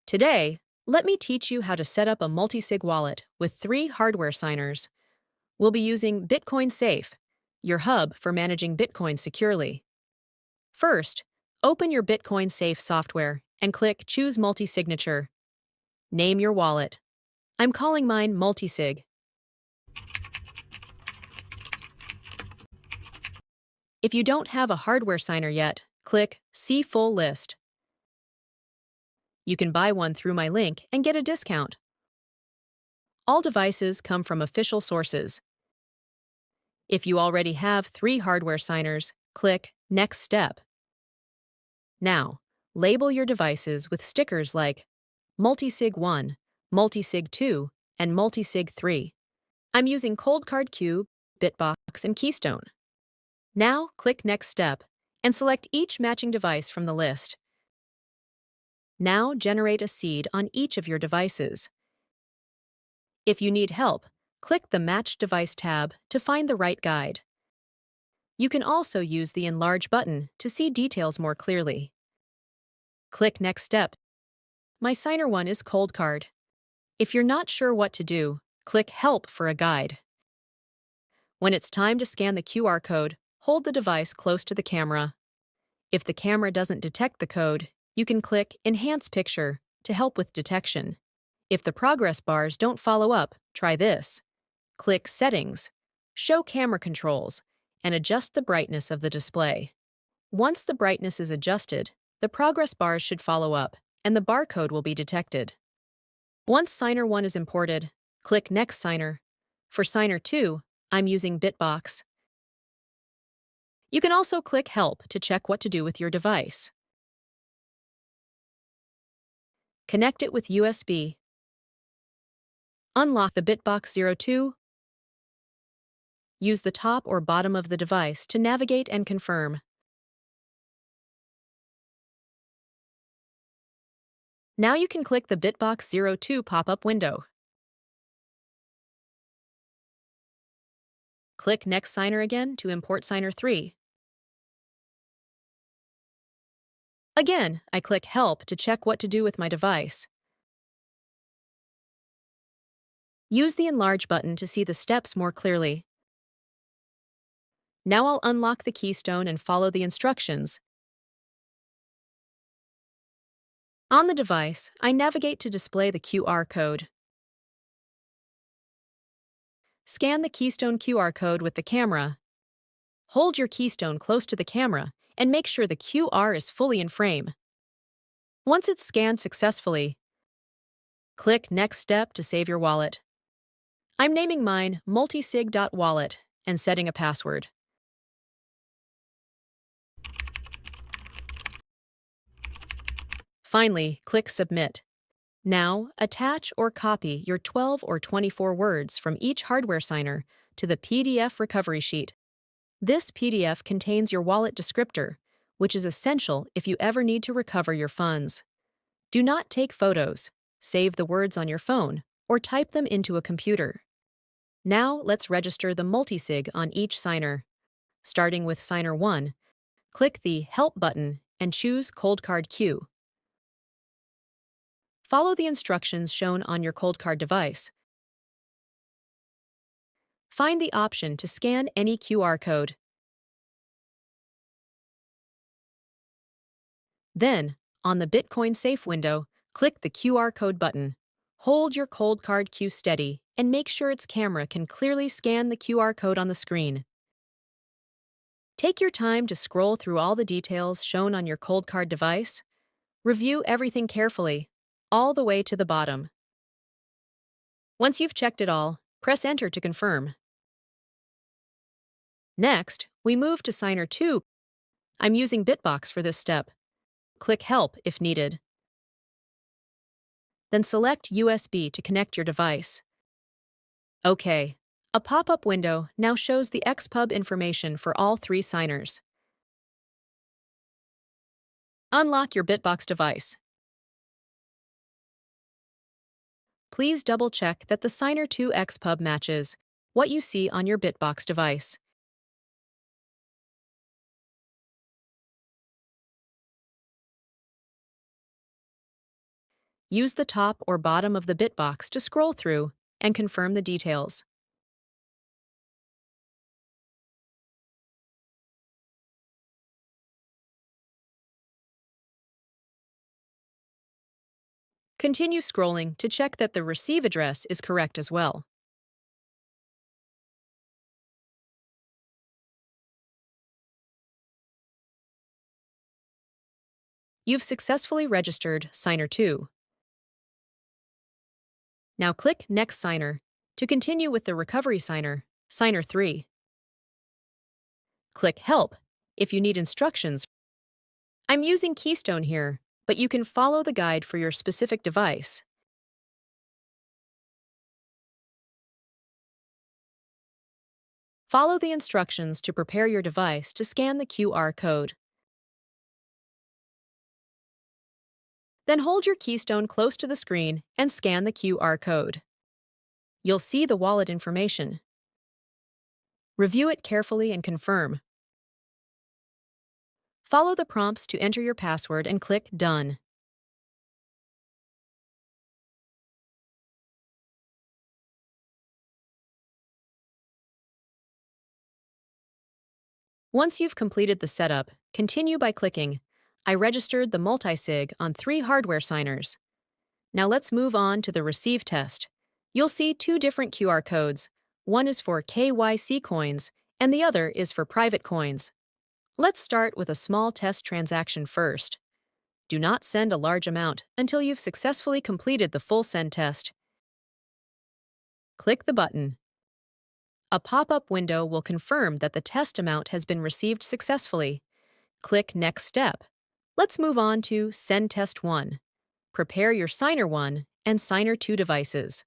Today, let me teach you how to set up a multisig wallet with 3 hardware signers. We'll be using Bitcoin Safe, your hub for managing Bitcoin securely. First, open your Bitcoin Safe software and click Choose Multisignature. Name your wallet. I'm calling mine Multisig. If you don't have a hardware signer yet, click See Full List. You can buy one through my link and get a discount. All devices come from official sources. If you already have 3 hardware signers, click Next Step. Now, label your devices with stickers like Multisig 1, Multisig 2, and Multisig 3. I'm using Coldcard Q, BitBox, and Keystone. Now, click Next Step and select each matching device from the list. Now, generate a seed on each of your devices. If you need help, click the Match Device tab to find the right guide. You can also use the Enlarge button to see details more clearly. Click Next Step. My signer one is Coldcard. If you're not sure what to do, click Help for a guide. When it's time to scan the QR code, hold the device close to the camera. If the camera doesn't detect the code, you can click Enhance Picture to help with detection. If the progress bars don't follow up, try this. Click Settings, Show Camera Controls, and adjust the brightness of the display. Once the brightness is adjusted, the progress bars should follow up, and the barcode will be detected. Once Signer 1 is imported, click Next Signer. For Signer 2, I'm using BitBox. You can also click Help to check what to do with your device. Connect it with USB. Unlock the BitBox 02. Use the top or bottom of the device to navigate and confirm. Now you can click the BitBox 02 pop-up window. Click Next Signer again to import Signer 3. Again, I click Help to check what to do with my device. Use the Enlarge button to see the steps more clearly. Now I'll unlock the Keystone and follow the instructions. On the device, I navigate to display the QR code. Scan the Keystone QR code with the camera. Hold your Keystone close to the camera and make sure the QR is fully in frame. Once it's scanned successfully, click Next Step to save your wallet. I'm naming mine multisig.wallet and setting a password. Finally, click Submit. Now, attach or copy your 12 or 24 words from each hardware signer to the PDF recovery sheet. This PDF contains your wallet descriptor, which is essential if you ever need to recover your funds. Do not take photos, save the words on your phone, or type them into a computer. Now let's register the multisig on each signer. Starting with Signer 1, click the Help button and choose Coldcard Q. Follow the instructions shown on your Coldcard device. Find the option to scan any QR code. Then, on the Bitcoin Safe window, click the QR code button. Hold your Coldcard Q steady and make sure its camera can clearly scan the QR code on the screen. Take your time to scroll through all the details shown on your Coldcard device. Review everything carefully, all the way to the bottom. Once you've checked it all, press Enter to confirm. Next, we move to Signer 2. I'm using BitBox for this step. Click Help if needed. Then select USB to connect your device. OK. A pop-up window now shows the xpub information for all 3 signers. Unlock your BitBox device. Please double-check that the Signer 2 xpub matches what you see on your BitBox device. Use the top or bottom of the BitBox to scroll through and confirm the details. Continue scrolling to check that the receive address is correct as well. You've successfully registered Signer 2. Now click Next Signer to continue with the recovery signer, Signer 3. Click Help if you need instructions. I'm using Keystone here, but you can follow the guide for your specific device. Follow the instructions to prepare your device to scan the QR code. Then hold your Keystone close to the screen and scan the QR code. You'll see the wallet information. Review it carefully and confirm. Follow the prompts to enter your password and click Done. Once you've completed the setup, continue by clicking I registered the Multisig on 3 hardware signers. Now let's move on to the receive test. You'll see 2 different QR codes. One is for KYC coins, and the other is for private coins. Let's start with a small test transaction first. Do not send a large amount until you've successfully completed the full send test. Click the button. A pop-up window will confirm that the test amount has been received successfully. Click Next Step. Let's move on to Send Test 1. Prepare your Signer 1 and Signer 2 devices.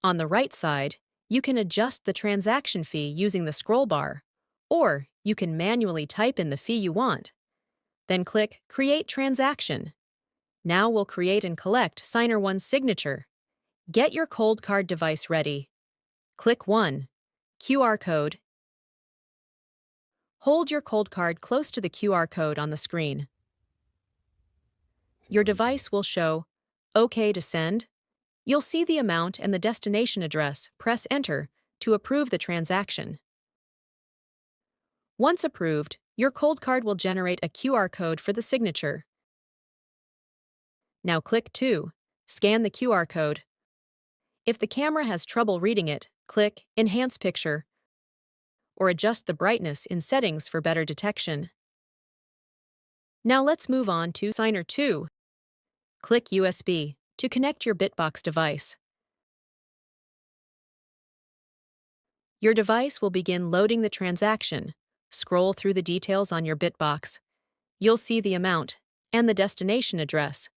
On the right side, you can adjust the transaction fee using the scroll bar, or you can manually type in the fee you want. Then click Create Transaction. Now we'll create and collect Signer 1's signature. Get your Coldcard device ready. Click 1. QR code. Hold your Coldcard close to the QR code on the screen. Your device will show OK to send. You'll see the amount and the destination address. Press Enter to approve the transaction. Once approved, your Coldcard will generate a QR code for the signature. Now click 2. Scan the QR code. If the camera has trouble reading it, click Enhance Picture or adjust the brightness in settings for better detection. Now let's move on to Signer 2. Click USB to connect your BitBox device. Your device will begin loading the transaction. Scroll through the details on your BitBox. You'll see the amount and the destination address.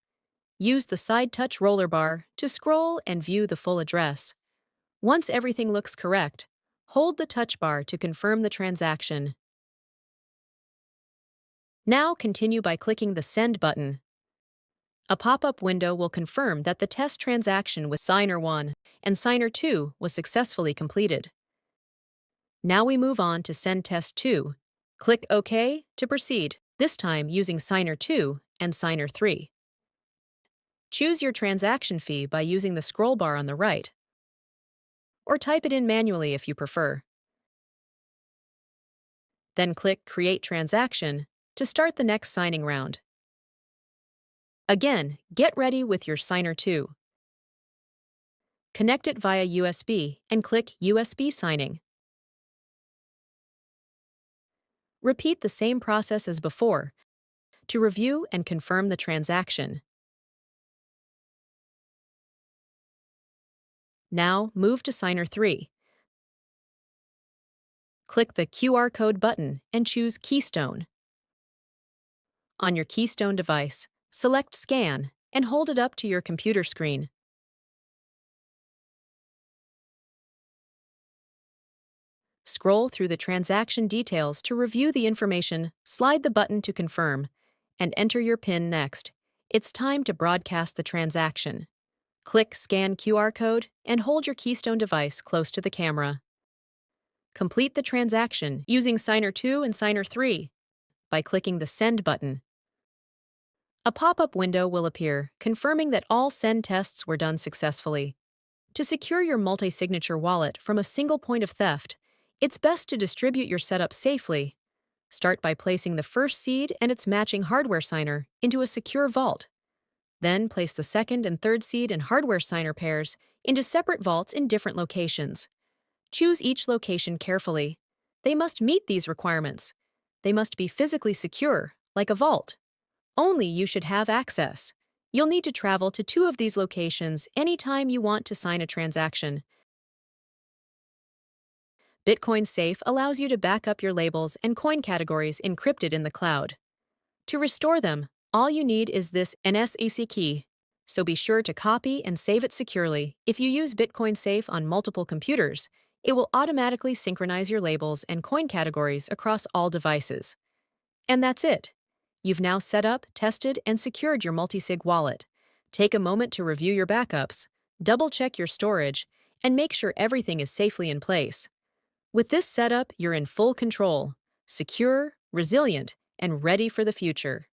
Use the side touch roller bar to scroll and view the full address. Once everything looks correct, hold the touch bar to confirm the transaction. Now continue by clicking the Send button. A pop-up window will confirm that the test transaction with Signer 1 and Signer 2 was successfully completed. Now we move on to Send Test 2. Click OK to proceed, this time using Signer 2 and Signer 3. Choose your transaction fee by using the scroll bar on the right, or type it in manually if you prefer. Then click Create Transaction to start the next signing round. Again, get ready with your Signer 2. Connect it via USB and click USB Signing. Repeat the same process as before to review and confirm the transaction. Now move to Signer 3. Click the QR code button and choose Keystone. On your Keystone device, select Scan and hold it up to your computer screen. Scroll through the transaction details to review the information, slide the button to confirm, and enter your PIN next. It's time to broadcast the transaction. Click Scan QR code and hold your Keystone device close to the camera. Complete the transaction using Signer 2 and Signer 3 by clicking the Send button. A pop-up window will appear, confirming that all send tests were done successfully. To secure your multi-signature wallet from a single point of theft, it's best to distribute your setup safely. Start by placing the first seed and its matching hardware signer into a secure vault. Then place the second and third seed and hardware signer pairs into separate vaults in different locations. Choose each location carefully. They must meet these requirements. They must be physically secure, like a vault. Only you should have access. You'll need to travel to 2 of these locations anytime you want to sign a transaction. Bitcoin Safe allows you to back up your labels and coin categories encrypted in the cloud. To restore them, all you need is this NSAC key. So be sure to copy and save it securely. If you use Bitcoin Safe on multiple computers, it will automatically synchronize your labels and coin categories across all devices. And that's it. You've now set up, tested, and secured your Multisig wallet. Take a moment to review your backups, double-check your storage, and make sure everything is safely in place. With this setup, you're in full control, secure, resilient, and ready for the future.